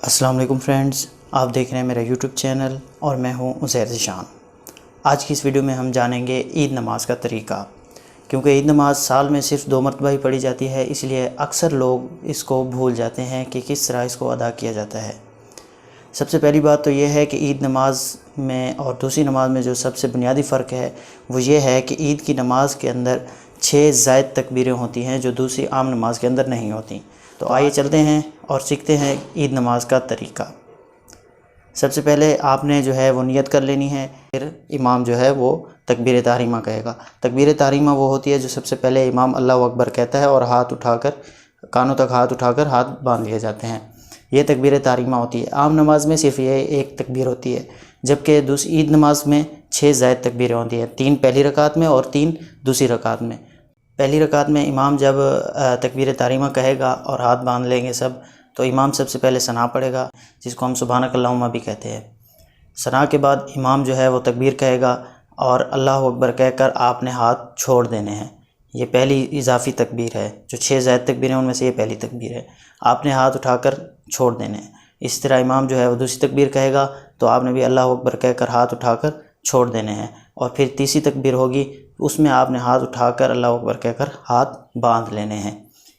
السلام علیکم فرینڈز، آپ دیکھ رہے ہیں میرا یوٹیوب چینل اور میں ہوں عزیر ذیشان۔ آج کی اس ویڈیو میں ہم جانیں گے عید نماز کا طریقہ، کیونکہ عید نماز سال میں صرف 2 مرتبہ ہی پڑھی جاتی ہے، اس لیے اکثر لوگ اس کو بھول جاتے ہیں کہ کس طرح اس کو ادا کیا جاتا ہے۔ سب سے پہلی بات تو یہ ہے کہ عید نماز میں اور دوسری نماز میں جو سب سے بنیادی فرق ہے وہ یہ ہے کہ عید کی نماز کے اندر 6 زائد تکبیریں ہوتی ہیں جو دوسری عام نماز کے اندر نہیں ہوتیں۔ تو آئیے چلتے ہیں اور سیکھتے ہیں عید نماز کا طریقہ۔ سب سے پہلے آپ نے جو ہے وہ نیت کر لینی ہے، پھر امام جو ہے وہ تکبیر تحریمہ کہے گا۔ تکبیر تحریمہ وہ ہوتی ہے جو سب سے پہلے امام اللہ اکبر کہتا ہے اور ہاتھ اٹھا کر کانوں تک ہاتھ اٹھا کر ہاتھ باندھ لیے جاتے ہیں، یہ تکبیر تحریمہ ہوتی ہے۔ عام نماز میں صرف یہ ایک تکبیر ہوتی ہے، جبکہ دوسری عید نماز میں 6 زائد تکبیریں ہوتی ہیں، 3 پہلی رکعت میں اور 3 دوسری رکعت میں۔ پہلی رکعت میں امام جب تکبیر تحریمہ کہے گا اور ہاتھ باندھ لیں گے سب، تو امام سب سے پہلے ثنا پڑھے گا، جس کو ہم سبحانک اللہم بھی کہتے ہیں۔ ثنا کے بعد امام جو ہے وہ تکبیر کہے گا اور اللہ اکبر کہہ کر آپ نے ہاتھ چھوڑ دینے ہیں۔ یہ پہلی اضافی تکبیر ہے، جو 6 زائد تکبیر ہیں ان میں سے یہ پہلی تکبیر ہے، آپ نے ہاتھ اٹھا کر چھوڑ دینے ہیں۔ اس طرح امام جو ہے وہ دوسری تکبیر کہے گا تو آپ نے بھی اللہ اکبر کہہ کر ہاتھ اٹھا کر چھوڑ دینے ہیں، اور پھر تیسری تکبیر ہوگی، اس میں آپ نے ہاتھ اٹھا کر اللہ اکبر کہہ کر ہاتھ باندھ لینے ہیں،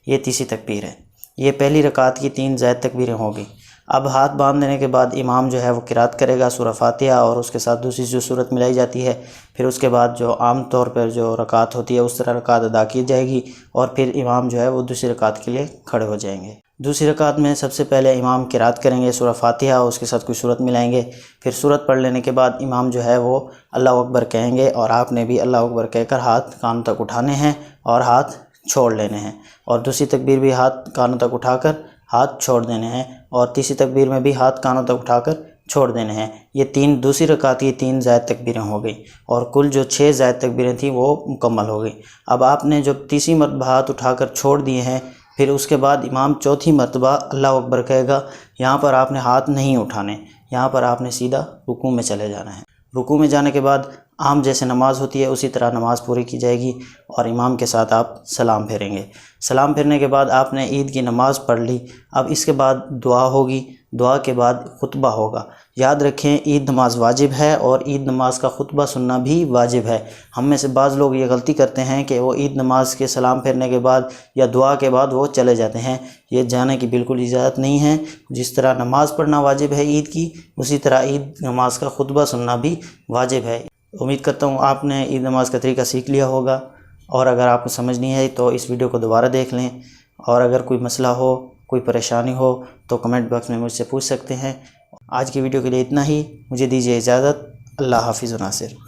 یہ تیسری تکبیر ہے۔ یہ پہلی رکعت کی 3 زائد تکبیریں ہوگی۔ اب ہاتھ باندھ دینے کے بعد امام جو ہے وہ قرات کرے گا سورہ فاتحہ، اور اس کے ساتھ دوسری جو سورت ملائی جاتی ہے، پھر اس کے بعد جو عام طور پر جو رکعت ہوتی ہے اس طرح رکعت ادا کی جائے گی، اور پھر امام جو ہے وہ دوسری رکعت کے لیے کھڑے ہو جائیں گے۔ دوسری رکعت میں سب سے پہلے امام قرات کریں گے سورہ فاتحہ، اس کے ساتھ کوئی سورت ملائیں گے، پھر سورت پڑھ لینے کے بعد امام جو ہے وہ اللہ اکبر کہیں گے، اور آپ نے بھی اللہ اکبر کہہ کر ہاتھ کانوں تک اٹھانے ہیں اور ہاتھ چھوڑ لینے ہیں، اور دوسری تکبیر بھی ہاتھ کانوں تک اٹھا کر ہاتھ چھوڑ دینے ہیں، اور تیسری تکبیر میں بھی ہاتھ کانوں تک اٹھا کر چھوڑ دینے ہیں۔ یہ دوسری رکعت کی 3 زائد تکبیریں ہو گئیں، اور کل جو 6 زائد تکبیریں تھیں وہ مکمل ہو گئیں۔ اب آپ نے جب تیسری مرتبہ ہاتھ اٹھا کر چھوڑ دیے ہیں، پھر اس کے بعد امام چوتھی مرتبہ اللہ اکبر کہے گا، یہاں پر آپ نے ہاتھ نہیں اٹھانے، یہاں پر آپ نے سیدھا رکوع میں چلے جانا ہے۔ رکوع میں جانے کے بعد عام جیسے نماز ہوتی ہے اسی طرح نماز پوری کی جائے گی، اور امام کے ساتھ آپ سلام پھیریں گے۔ سلام پھیرنے کے بعد آپ نے عید کی نماز پڑھ لی۔ اب اس کے بعد دعا ہوگی، دعا کے بعد خطبہ ہوگا۔ یاد رکھیں عید نماز واجب ہے، اور عید نماز کا خطبہ سننا بھی واجب ہے۔ ہم میں سے بعض لوگ یہ غلطی کرتے ہیں کہ وہ عید نماز کے سلام پھیرنے کے بعد یا دعا کے بعد وہ چلے جاتے ہیں، یہ جانے کی بالکل اجازت نہیں ہے۔ جس طرح نماز پڑھنا واجب ہے عید کی، اسی طرح عید نماز کا خطبہ سننا بھی واجب ہے۔ امید کرتا ہوں آپ نے عید نماز کا طریقہ سیکھ لیا ہوگا، اور اگر آپ کو سمجھ نہیں ہے تو اس ویڈیو کو دوبارہ دیکھ لیں، اور اگر کوئی مسئلہ ہو، کوئی پریشانی ہو تو کمنٹ باکس میں مجھ سے پوچھ سکتے ہیں۔ آج کی ویڈیو کے لیے اتنا ہی، مجھے دیجیے اجازت۔ اللہ حافظ و ناصر۔